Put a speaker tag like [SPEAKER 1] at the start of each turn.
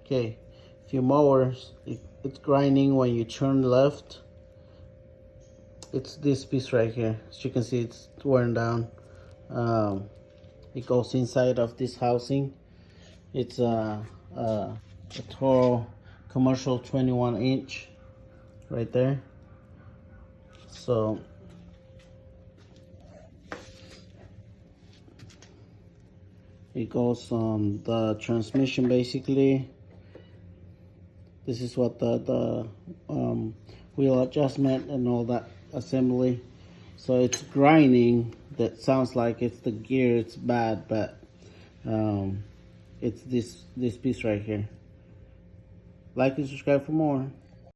[SPEAKER 1] Okay, if your mower, it's grinding when you turn left. It's this piece right here. As you can see, it's worn down. It goes inside of this housing. It's a Toro commercial 21-inch right there. So it goes on the transmission basically. This is what the wheel adjustment and all that assembly. So it's grinding. That sounds like it's the gear, it's bad, but it's this piece right here. Like and subscribe for more.